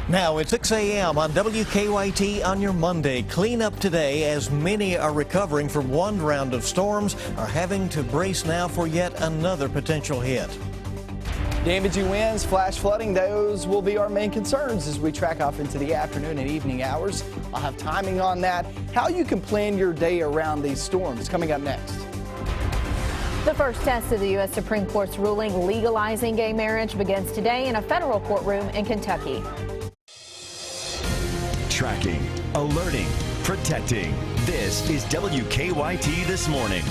Now it's 6 a.m. on WKYT on your Monday. Clean up today as many are recovering from one round of storms, are having to brace now for yet another potential hit. Damaging winds, flash flooding, those will be our main concerns as we track off into the afternoon and evening hours. I'll have timing on that, how you can plan your day around these storms, coming up next. The first test of the U.S. Supreme Court's ruling legalizing gay marriage begins today in a federal courtroom in Kentucky. Tracking, alerting, protecting. This is WKYT This Morning.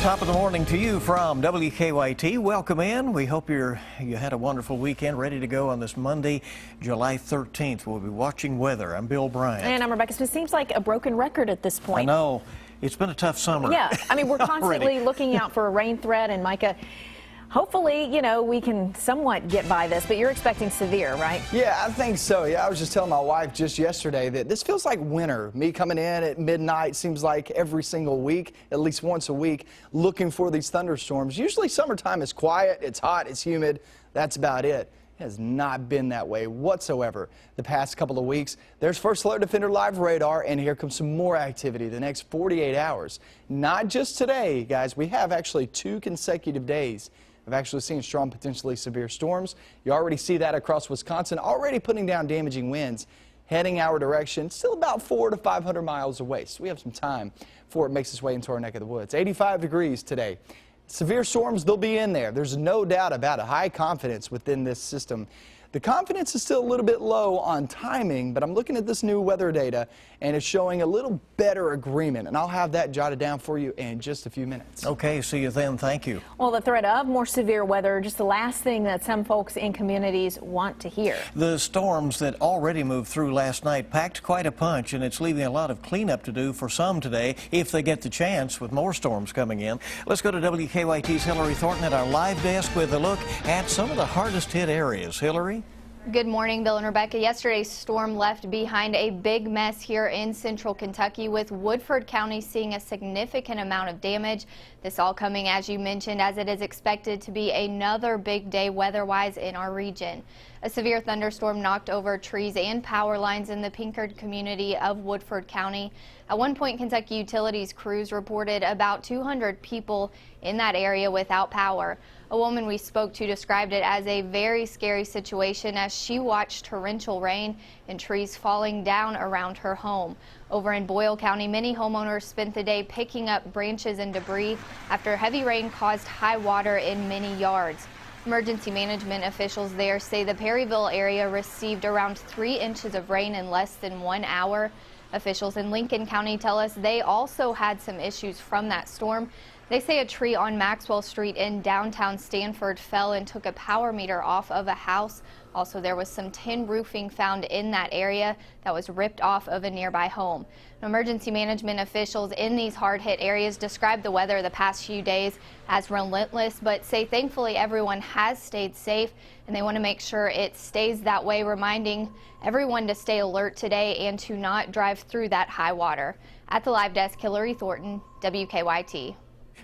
Top of the morning to you from WKYT. Welcome in. We hope you had a wonderful weekend, ready to go on this Monday, July 13th. We'll be watching weather. I'm Bill Bryant. And I'm Rebecca Smith. Seems like a broken record at this point. I know. It's been a tough summer. Yeah. I mean, we're constantly looking out for a rain threat. And Micah, hopefully, we can somewhat get by this, but you're expecting severe, right? Yeah, I think so. Yeah, I was just telling my wife just yesterday that this feels like winter. Me coming in at midnight seems like every single week, at least once a week, looking for these thunderstorms. Usually summertime is quiet, it's hot, it's humid. That's about it. It has not been that way whatsoever the past couple of weeks. There's First Alert Defender Live radar, and here comes some more activity the next 48 hours. Not just today, guys. We have actually 2 consecutive days of actually seeing strong, potentially severe storms. You already see that across Wisconsin, already putting down damaging winds, heading our direction, still about 400 to 500 miles away. So we have some time before it makes its way into our neck of the woods. 85 degrees today. Severe storms, they'll be in there. There's no doubt about it. High confidence within this system. The confidence is still a little bit low on timing, but I'm looking at this new weather data, and it's showing a little better agreement, and I'll have that jotted down for you in just a few minutes. Okay, see you then. Thank you. Well, the threat of more severe weather, just the last thing that some folks in communities want to hear. The storms that already moved through last night packed quite a punch, and it's leaving a lot of cleanup to do for some today if they get the chance with more storms coming in. Let's go to WKYT's Hillary Thornton at our live desk with a look at some of the hardest hit areas. Hillary? Good morning, Bill and Rebecca. Yesterday's storm left behind a big mess here in central Kentucky, with Woodford County seeing a significant amount of damage. This all coming, as you mentioned, as it is expected to be another big day weather-wise in our region. A severe thunderstorm knocked over trees and power lines in the Pinkard community of Woodford County. At one point, Kentucky Utilities crews reported about 200 people in that area without power. A woman we spoke to described it as a very scary situation as she watched torrential rain and trees falling down around her home. Over in Boyle County, many homeowners spent the day picking up branches and debris after heavy rain caused high water in many yards. Emergency management officials there say the Perryville area received around 3 inches of rain in less than 1 hour. Officials in Lincoln County tell us they also had some issues from that storm. They say a tree on Maxwell Street in downtown Stanford fell and took a power meter off of a house. Also, there was some tin roofing found in that area that was ripped off of a nearby home. Emergency management officials in these hard-hit areas describe the weather the past few days as relentless, but say thankfully everyone has stayed safe and they want to make sure it stays that way, reminding everyone to stay alert today and to not drive through that high water. At the live desk, Hillary Thornton, WKYT.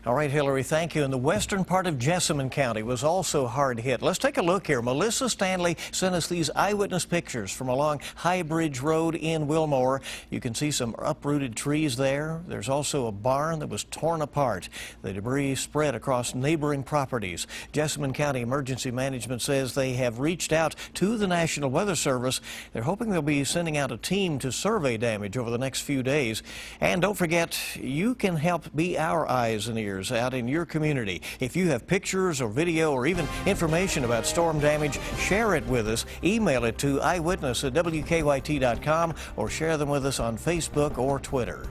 All right, Hillary, thank you. And the western part of Jessamine County was also hard hit. Let's take a look here. Melissa Stanley sent us these eyewitness pictures from along High Bridge Road in Wilmore. You can see some uprooted trees there. There's also a barn that was torn apart. The debris spread across neighboring properties. Jessamine County Emergency Management says they have reached out to the National Weather Service. They're hoping they'll be sending out a team to survey damage over the next few days. And don't forget, you can help be our eyes and ears out in your community. If you have pictures or video or even information about storm damage, share it with us. Email it to eyewitness@wkyt.com or share them with us on Facebook or Twitter.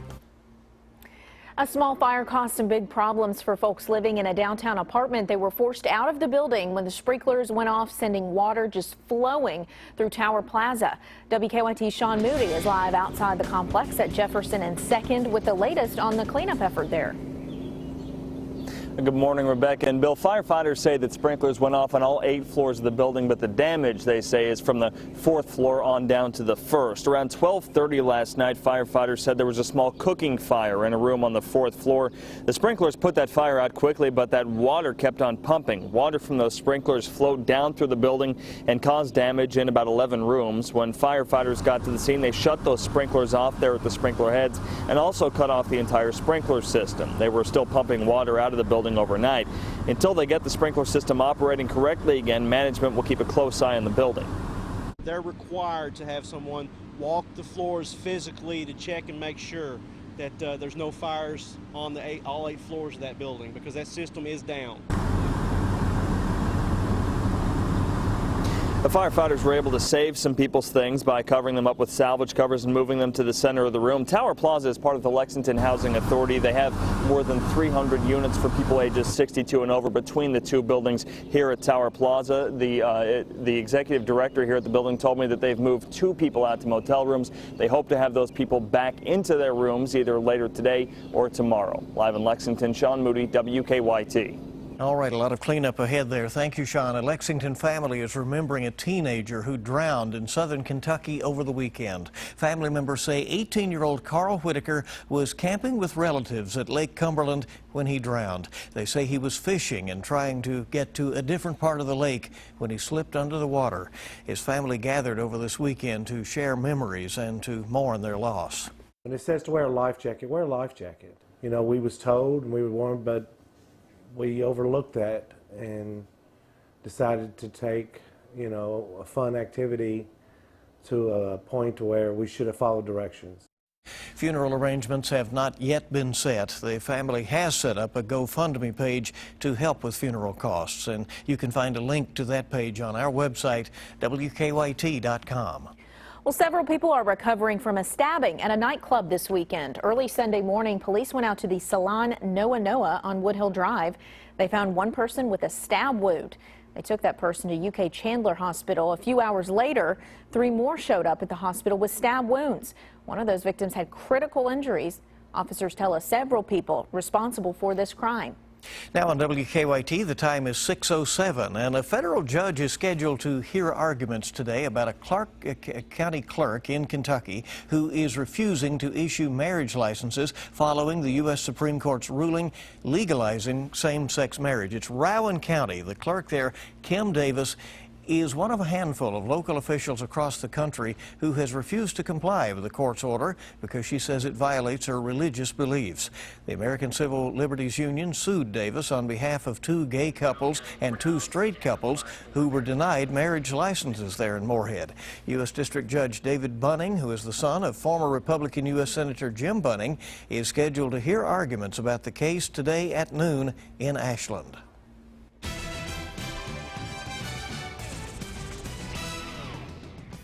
A small fire caused some big problems for folks living in a downtown apartment. They were forced out of the building when the sprinklers went off, sending water just flowing through Tower Plaza. WKYT's Sean Moody is live outside the complex at Jefferson and 2nd with the latest on the cleanup effort there. Good morning, Rebecca and Bill. Firefighters say that sprinklers went off on all 8 floors of the building, but the damage, they say, is from the 4th floor on down to the 1st. Around 12:30 last night, firefighters said there was a small cooking fire in a room on the 4th floor. The sprinklers put that fire out quickly, but that water kept on pumping. Water from those sprinklers flowed down through the building and caused damage in about 11 rooms. When firefighters got to the scene, they shut those sprinklers off there at the sprinkler heads and also cut off the entire sprinkler system. They were still pumping water out of the building overnight. Until they get the sprinkler system operating correctly again, management will keep a close eye on the building. They're required to have someone walk the floors physically to check and make sure that there's no fires on all 8 floors of that building, because that system is down. The firefighters were able to save some people's things by covering them up with salvage covers and moving them to the center of the room. Tower Plaza is part of the Lexington Housing Authority. They have more than 300 units for people ages 62 and over between the 2 buildings here at Tower Plaza. The executive director here at the building told me that they've moved 2 people out to motel rooms. They hope to have those people back into their rooms either later today or tomorrow. Live in Lexington, Sean Moody, WKYT. All right, a lot of cleanup ahead there. Thank you, Sean. A Lexington family is remembering a teenager who drowned in southern Kentucky over the weekend. Family members say 18-year-old Carl Whitaker was camping with relatives at Lake Cumberland when he drowned. They say he was fishing and trying to get to a different part of the lake when he slipped under the water. His family gathered over this weekend to share memories and to mourn their loss. When it says to wear a life jacket, wear a life jacket. You know, we was told and we were warned, but we overlooked that and decided to take, you know, a fun activity to a point where we should have followed directions. Funeral arrangements have not yet been set. The family has set up a GoFundMe page to help with funeral costs, and you can find a link to that page on our website, WKYT.com. Well, several people are recovering from a stabbing at a nightclub this weekend. Early Sunday morning, police went out to the Salon Noa Noa on Woodhill Drive. They found one person with a stab wound. They took that person to UK Chandler Hospital. A few hours later, 3 more showed up at the hospital with stab wounds. One of those victims had critical injuries. Officers tell us several people responsible for this crime. Now on WKYT, the time is 6:07, and a federal judge is scheduled to hear arguments today about a county clerk in Kentucky who is refusing to issue marriage licenses following the U.S. Supreme Court's ruling legalizing same-sex marriage. It's Rowan County. The clerk there, Kim Davis, is one of a handful of local officials across the country who has refused to comply with the court's order because she says it violates her religious beliefs. The American Civil Liberties Union sued Davis on behalf of 2 gay couples and 2 straight couples who were denied marriage licenses there in Moorhead. U.S. District Judge David Bunning, who is the son of former Republican U.S. Senator Jim Bunning, is scheduled to hear arguments about the case today at noon in Ashland.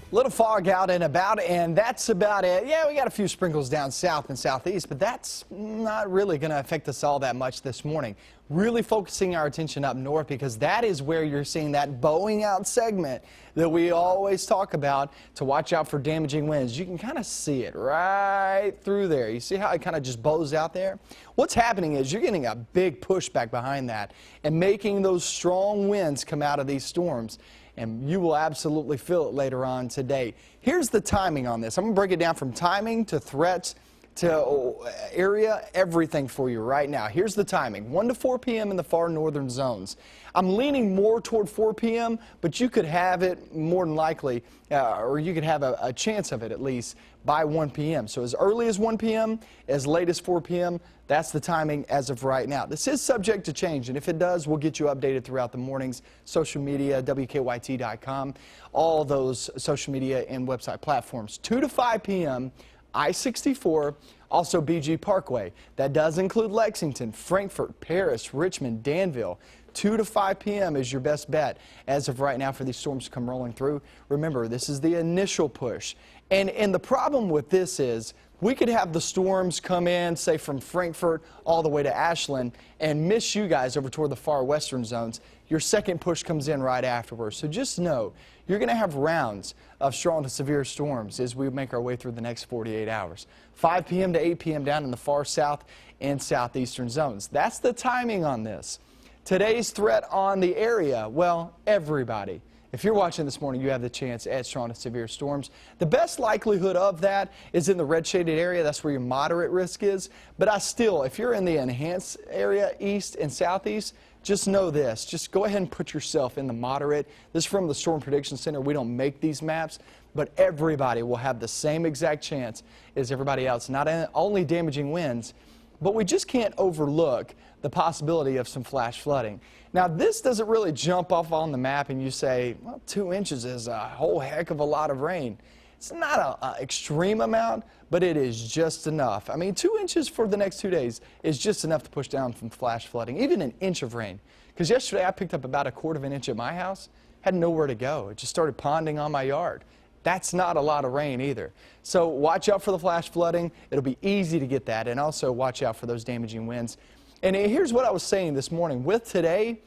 Little fog out and about, and that's about it. Yeah, we got a few sprinkles down south and southeast, but that's not really going to affect us all that much this morning. Really focusing our attention up north, because that is where you're seeing that bowing out segment that we always talk about to watch out for damaging winds. You can kind of see it right through there. You see how it kind of just bows out there? What's happening is you're getting a big pushback behind that and making those strong winds come out of these storms. And you will absolutely feel it later on today. Here's the timing on this. I'm going to break it down from timing to threats to area, everything for you right now. Here's the timing, 1 to 4 p.m. in the far northern zones. I'm leaning more toward 4 p.m., but you could have it more than likely, or you could have a chance of it at least by 1 p.m. So as early as 1 p.m., as late as 4 p.m., that's the timing as of right now. This is subject to change, and if it does, we'll get you updated throughout the mornings, social media, WKYT.com, all those social media and website platforms. 2 to 5 p.m., I-64, also BG Parkway. That does include Lexington, Frankfort, Paris, Richmond, Danville. 2 to 5 p.m. is your best bet as of right now for these storms to come rolling through. Remember, this is the initial push. And the problem with this is We could have the storms come in, say from Frankfurt all the way to Ashland, and miss you guys over toward the far western zones. Your second push comes in right afterwards. So just know you're going to have rounds of strong to severe storms as we make our way through the next 48 hours. 5 p.m. to 8 p.m. down in the far south and southeastern zones. That's the timing on this. Today's threat on the area, well, everybody. If you're watching this morning, you have the chance at strong to severe storms. The best likelihood of that is in the red shaded area. That's where your moderate risk is. But if you're in the enhanced area, east and southeast, just know this. Just go ahead and put yourself in the moderate. This is from the Storm Prediction Center. We don't make these maps, but everybody will have the same exact chance as everybody else. Not only damaging winds, but we just can't overlook the possibility of some flash flooding. Now, this doesn't really jump off on the map and you say, well, 2 inches is a whole heck of a lot of rain. It's not an extreme amount, but it is just enough. I mean, 2 inches for the next 2 days is just enough to push down from flash flooding, even an inch of rain. Because yesterday I picked up about 1/4 inch at my house, had nowhere to go. It just started ponding on my yard. That's not a lot of rain either. So watch out for the flash flooding. It'll be easy to get that, and also watch out for those damaging winds. And here's what I was saying this morning. With today,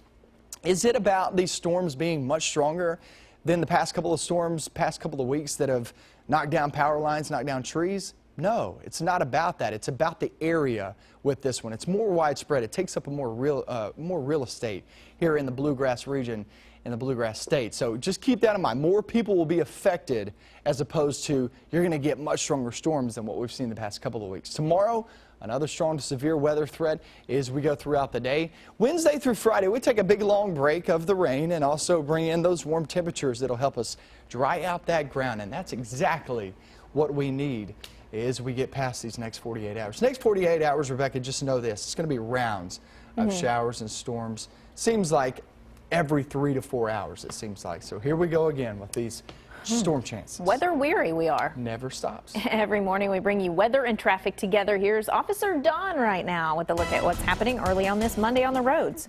is it about these storms being much stronger than the past couple of storms, past couple of weeks that have knocked down power lines, knocked down trees? No, it's not about that. It's about the area with this one. It's more widespread. It takes up a more real estate here in the bluegrass region, in the bluegrass state. So just keep that in mind. More people will be affected as opposed to you're going to get much stronger storms than what we've seen the past couple of weeks. Tomorrow, another strong to severe weather threat as we go throughout the day. Wednesday through Friday, we take a big long break of the rain and also bring in those warm temperatures that'll help us dry out that ground. And that's exactly what we need as we get past these next 48 hours. Next 48 hours, Rebecca, just know this. It's going to be rounds of showers and storms. Seems like every 3 to 4 hours, it seems like. So here we go again with these storm chances. Weather weary we are. Never stops. Every morning we bring you weather and traffic together. Here's Officer Don right now with a look at what's happening early on this Monday on the roads.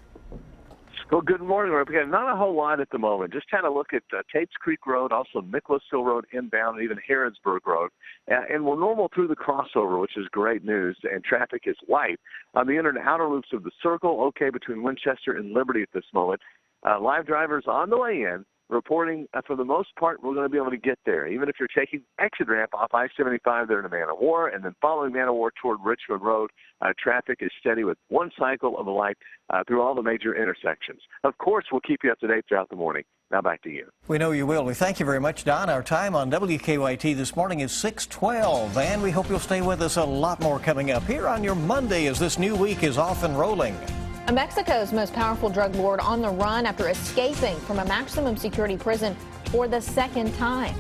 Well, good morning, Rebecca. Not a whole lot at the moment. Just kind of look at Tates Creek Road, also Nicholasville Road inbound, and even Harrodsburg Road. And we're normal through the crossover, which is great news, and traffic is light. On the inner and outer loops of the circle, okay, between Winchester and Liberty at this moment. Live drivers on the way in, reporting for the most part we're going to be able to get there. Even if you're taking exit ramp off I-75 there to Man of War and then following Man of War toward Richmond Road, traffic is steady with one cycle of the light through all the major intersections. Of course, we'll keep you up to date throughout the morning. Now back to you. We know you will. We thank you very much, Don. Our time on WKYT this morning is 6:12, and we hope you'll stay with us. A lot more coming up here on your Monday as this new week is off and rolling. Mexico's most powerful drug lord on the run after escaping from a maximum security prison for the second time.